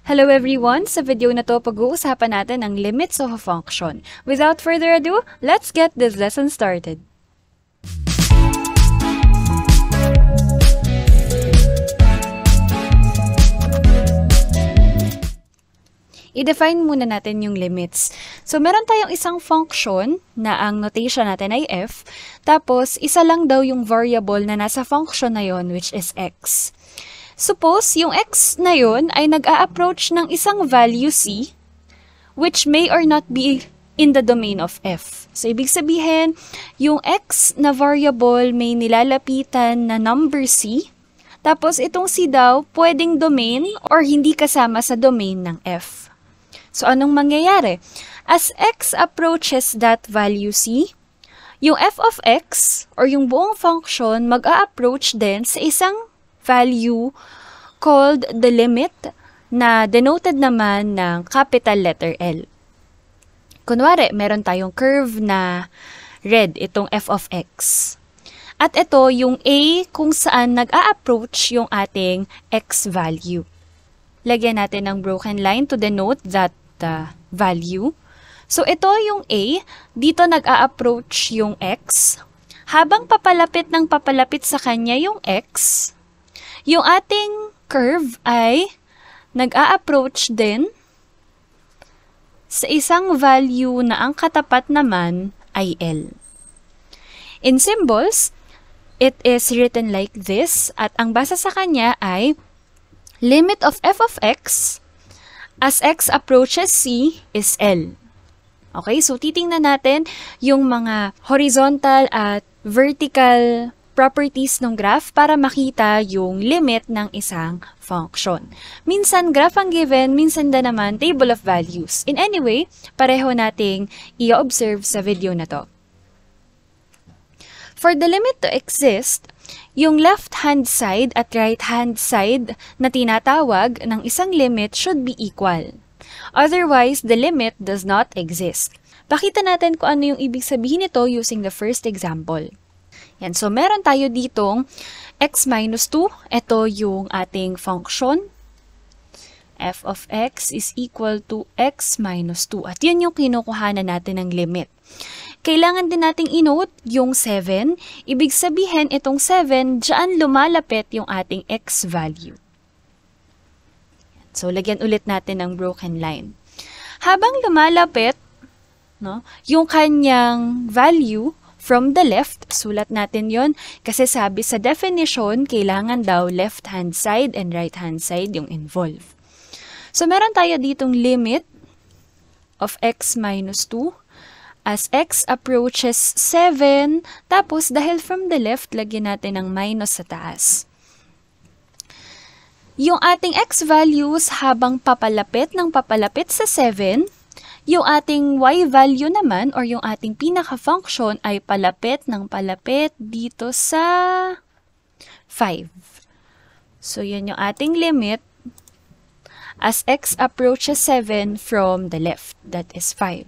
Hello everyone! Sa video na to, pag-uusapan natin ang limits of a function. Without further ado, let's get this lesson started. I-define muna natin yung limits. So, meron tayong isang function na ang notation natin ay f, tapos isa lang daw yung variable na nasa function na yon, which is x. Suppose yung x na yun ay nag-a-approach ng isang value c, which may or not be in the domain of f. So, ibig sabihin, yung x na variable may nilalapitan na number c, tapos itong c daw pwedeng domain or hindi kasama sa domain ng f. So, anong mangyayari? As x approaches that value c, yung f of x or yung buong function mag-a-approach din sa isang value called the limit na denoted naman ng capital letter L. Kunwari, meron tayong curve na red, itong f of x. At ito yung a kung saan nag-a-approach yung ating x value. Lagyan natin ng broken line to denote that value. So, ito yung a. Dito nag-a-approach yung x. Habang papalapit ng papalapit sa kanya yung x, yung ating curve ay nag-a-approach din sa isang value na ang katapat naman ay L. In symbols, it is written like this at ang basa sa kanya ay limit of f of x as x approaches c is L. Okay, so titingnan natin yung mga horizontal at vertical properties ng graph para makita yung limit ng isang function. Minsan graph ang given, minsan na naman table of values. In any way, pareho nating i-observe sa video na to. For the limit to exist, yung left-hand side at right-hand side na tinatawag ng isang limit should be equal. Otherwise, the limit does not exist. Pakita natin kung ano yung ibig sabihin nito using the first example. Yan. So, meron tayo ditong x minus 2. Ito yung ating function. F of x is equal to x minus 2. At yun yung kinukuhanan natin ng limit. Kailangan din nating i-note yung 7. Ibig sabihin, itong 7, dyan lumalapit yung ating x value. So, lagyan ulit natin ng broken line. Habang lumalapit, yung kanyang value from the left, sulat natin yon kasi sabi sa definition, kailangan daw left-hand side and right-hand side yung involved. So, meron tayo ditong limit of x minus 2 as x approaches 7, tapos dahil from the left, lagyan natin ng minus sa taas. Yung ating x values habang papalapit sa 7, yung ating y value naman or yung ating pinaka-function ay palapit dito sa 5. So, yun yung ating limit as x approaches 7 from the left, that is 5.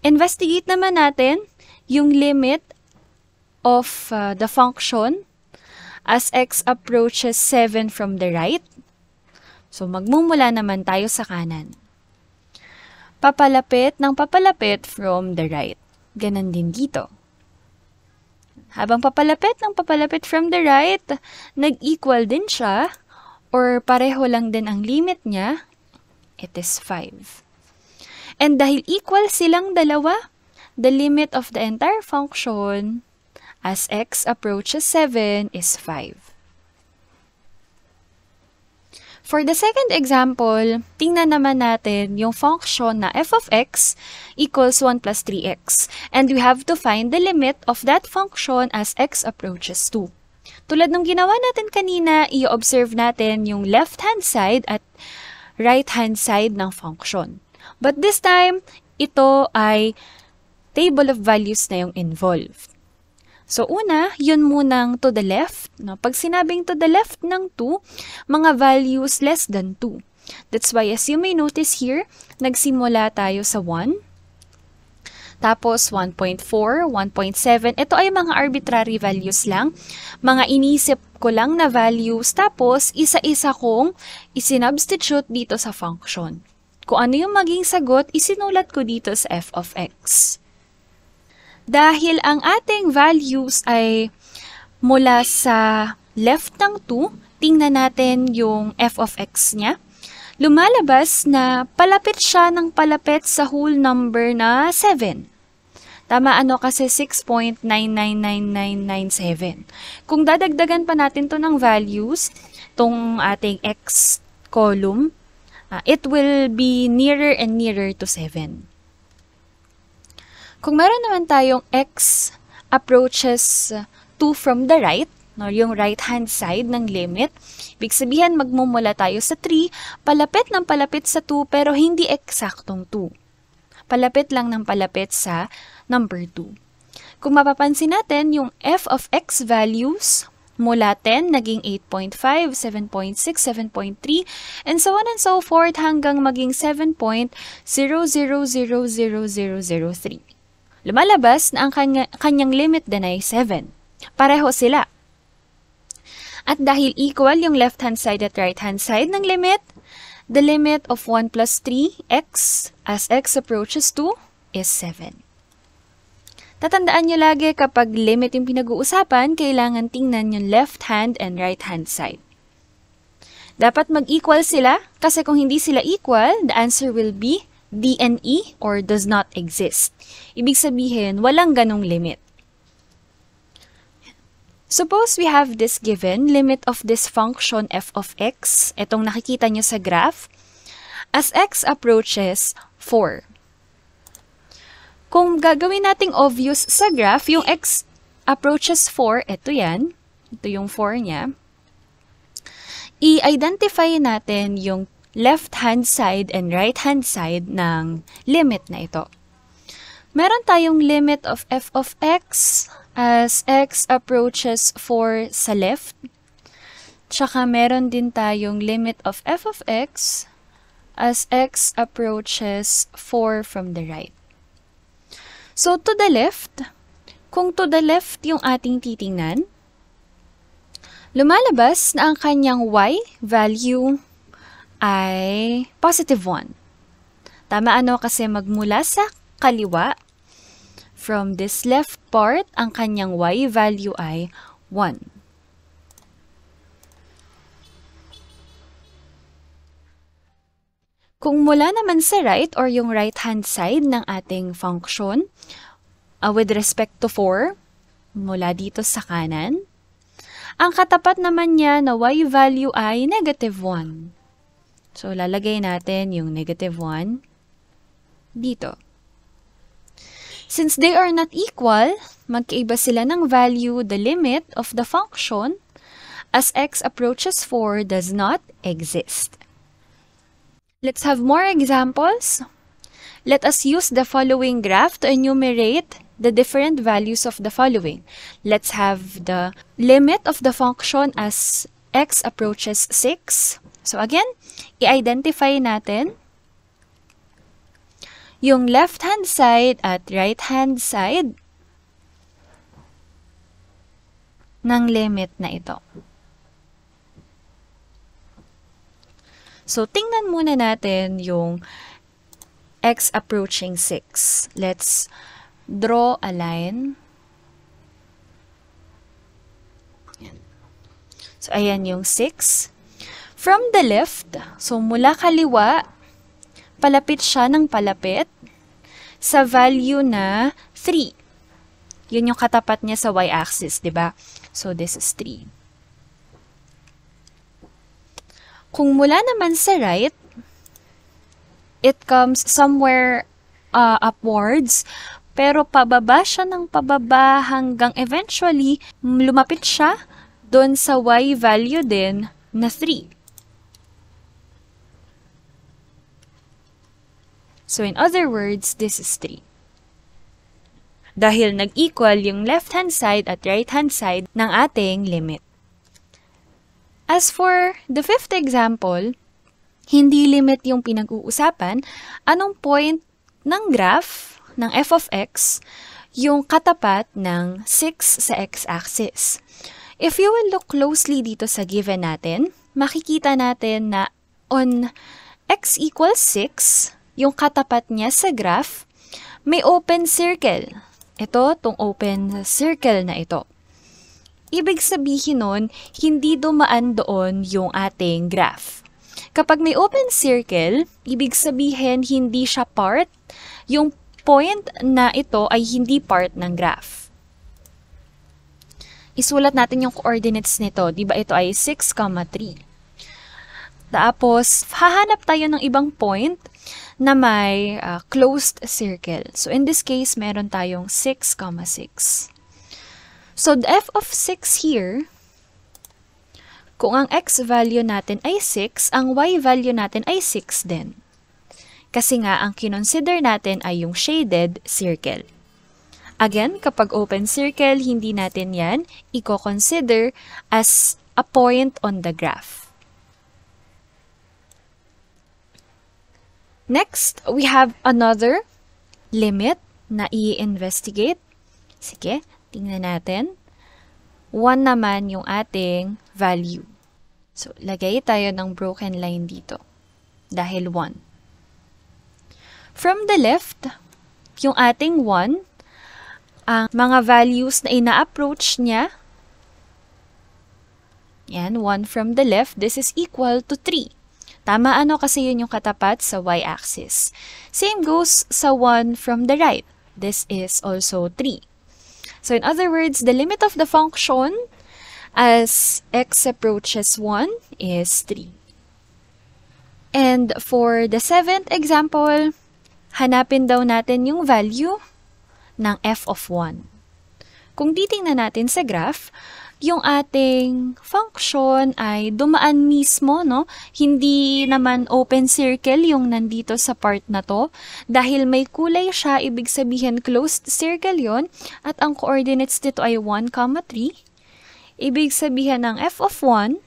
Investigate naman natin yung limit of the function as x approaches 7 from the right. So, magmumula naman tayo sa kanan. Papalapit from the right. Ganon din dito. Habang papalapit from the right, nag-equal din siya or pareho lang din ang limit niya, it is 5. And dahil equal silang dalawa, the limit of the entire function as x approaches 7 is 5. For the second example, tingnan naman natin yung function na f of x equals 1 plus 3x. And we have to find the limit of that function as x approaches 2. Tulad ng ginawa natin kanina, i-observe natin yung left-hand side at right-hand side ng function. But this time, ito ay table of values na yung involved. So, una, yun munang to the left. Pag sinabing to the left ng 2, mga values less than 2. That's why, as you may notice here, nagsimula tayo sa 1. Tapos, 1.4, 1.7. Ito ay mga arbitrary values lang. Mga inisip ko lang na values, tapos isa-isa kong isinubstitute dito sa function. Kung ano yung maging sagot, isinulat ko dito sa f of x. Dahil ang ating values ay mula sa left ng 2, tingnan natin yung f of x niya. Lumalabas na palapit siya ng palapit sa whole number na 7. Tama kasi 6.999997. Kung dadagdagan pa natin to ng values, tong ating x column, it will be nearer and nearer to 7. Kung meron naman tayong x approaches 2 from the right, no, yung right-hand side ng limit, ibig sabihin magmumula tayo sa 3, palapit ng palapit sa 2 pero hindi eksaktong 2. Palapit lang ng palapit sa number 2. Kung mapapansin natin, yung f of x values, mula 10, naging 8.5, 7.6, 7.3, and so on and so forth hanggang maging 7.0000003. Lumalabas na ang kanyang limit din ay 7. Pareho sila. At dahil equal yung left-hand side at right-hand side ng limit, the limit of 1 plus 3x as x approaches 2 is 7. Tatandaan nyo lagi kapag limit yung pinag-uusapan, kailangan tingnan yung left-hand and right-hand side. Dapat mag-equal sila kasi kung hindi sila equal, the answer will be DNE or does not exist. Ibig sabihin, walang ganong limit. Suppose we have this given, limit of this function f of x, itong nakikita nyo sa graph, as x approaches 4. Kung gagawin nating obvious sa graph, yung x approaches 4, ito yan, ito yung 4 niya, i-identify natin yung left-hand side and right-hand side ng limit na ito. Meron tayong limit of f of x as x approaches 4 sa left. Tsaka meron din tayong limit of f of x as x approaches 4 from the right. So, to the left, kung to the left yung ating titingnan, lumalabas na ang kanyang y value ay positive 1. Tama kasi magmula sa kaliwa, from this left part, ang kanyang y value ay 1. Kung mula naman sa right or yung right-hand side ng ating function, with respect to 4, mula dito sa kanan, ang katapat naman niya na y value ay negative 1. So, lalagay natin yung negative 1 dito. Since they are not equal, magkaiba sila ng value, the limit of the function as x approaches 4 does not exist. Let's have more examples. Let us use the following graph to enumerate the different values of the following. Let's have the limit of the function as x approaches 6. So again, i-identify natin yung left-hand side at right-hand side ng limit na ito. So, tingnan muna natin yung x approaching 6. Let's draw a line. So, ayan yung 6. From the left, so mula kaliwa, palapit siya ng palapit sa value na 3. Yun yung katapat niya sa y-axis, di ba? So, this is 3. Kung mula naman sa right, it comes somewhere upwards, pero pababa siya ng pababa hanggang eventually lumapit siya doon sa y value din na 3. So, in other words, this is 3. Dahil nag-equal yung left-hand side at right-hand side ng ating limit. As for the fifth example, hindi limit yung pinag-uusapan, anong point ng graph ng f of x yung katapat ng 6 sa x-axis. If you will look closely dito sa given natin, makikita natin na on x equals 6, yung katapat niya sa graph, may open circle. Ito, tong open circle na ito. Ibig sabihin nun, hindi dumaan doon yung ating graph. Kapag may open circle, ibig sabihin hindi siya part, yung point na ito ay hindi part ng graph. Isulat natin yung coordinates nito. Diba ito ay 6, 3. Tapos, hahanap tayo ng ibang point na may closed circle. So, in this case, meron tayong 6, 6. So, the f of 6 here, kung ang x value natin ay 6, ang y value natin ay 6 din. Kasi nga, ang kinonsider natin ay yung shaded circle. Again, kapag open circle, hindi natin yan i-consider as a point on the graph. Next, we have another limit na i-investigate. Sige, tingnan natin. 1 naman yung ating value. So, lagay tayo ng broken line dito. Dahil 1. From the left, yung ating 1, ang mga values na ina-approach niya, yan, 1 from the left, this is equal to 3. Tama ano kasi yun yung katapat sa y-axis. Same goes sa 1 from the right. This is also 3. So in other words, the limit of the function as x approaches 1 is 3. And for the 7th example, hanapin daw natin yung value ng f of 1. Kung titingnan natin sa graph, yung ating function ay dumaan mismo, no? Hindi naman open circle yung nandito sa part na to. Dahil may kulay siya, ibig sabihin closed circle yon, at ang coordinates dito ay 1, 3. Ibig sabihin ng f of 1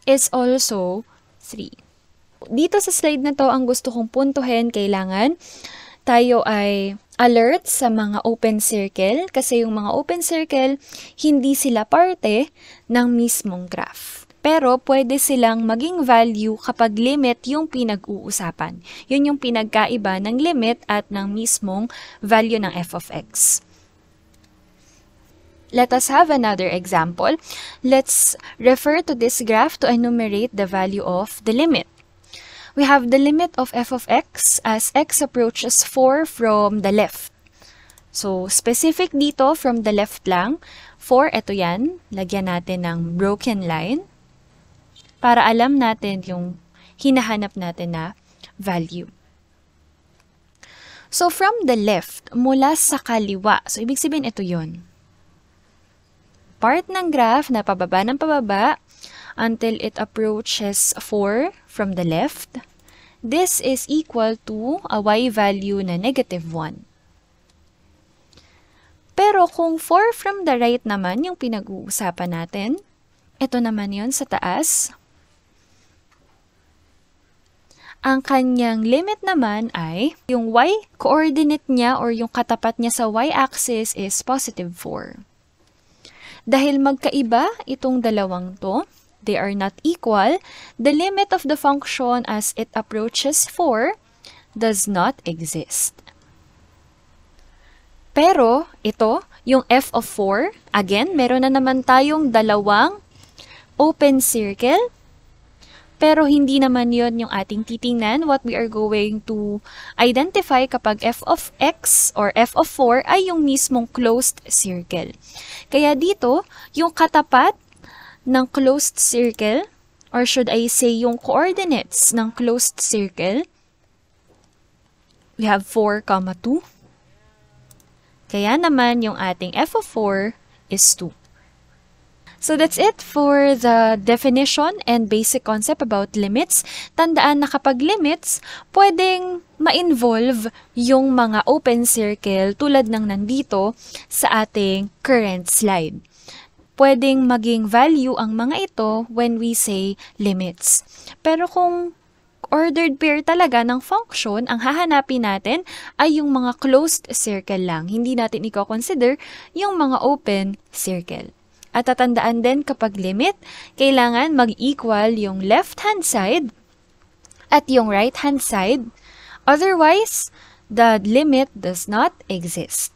is also 3. Dito sa slide na to, ang gusto kong puntuhin, kailangan tayo ay alert sa mga open circle kasi yung mga open circle, hindi sila parte ng mismong graph. Pero pwede silang maging value kapag limit yung pinag-uusapan. Yun yung pinagkaiba ng limit at ng mismong value ng f of x. Let us have another example. Let's refer to this graph to enumerate the value of the limit. We have the limit of f of x as x approaches 4 from the left. So, specific dito from the left lang. 4, ito yan. Lagyan natin ng broken line para alam natin yung hinahanap natin na value. So, from the left, mula sa kaliwa. So, ibig sabihin ito yun. Part ng graph na pababa ng pababa until it approaches 4 from the left. This is equal to a y value na negative 1. Pero kung 4 from the right naman yung pinag-uusapan natin, ito naman yun sa taas. Ang kanyang limit naman ay yung y-coordinate niya or yung katapat niya sa y-axis is positive 4. Dahil magkaiba itong dalawang to, they are not equal, the limit of the function as it approaches 4 does not exist. Pero, ito, yung f of 4, again, meron na naman tayong dalawang open circle, pero hindi naman yon yung ating titingnan. What we are going to identify kapag f of x or f of 4 ay yung mismong closed circle. Kaya dito, yung katapat ng closed circle, or should I say yung coordinates ng closed circle, we have 4, 2. Kaya naman yung ating f of 4 is 2. So that's it for the definition and basic concept about limits. Tandaan na kapag limits, pwedeng ma-involve yung mga open circle tulad ng nandito sa ating current slide. Pwedeng maging value ang mga ito when we say limits. Pero kung ordered pair talaga ng function, ang hahanapin natin ay yung mga closed circle lang. Hindi natin i-consider yung mga open circle. At tatandaan din kapag limit, kailangan mag-equal yung left-hand side at yung right-hand side. Otherwise, the limit does not exist.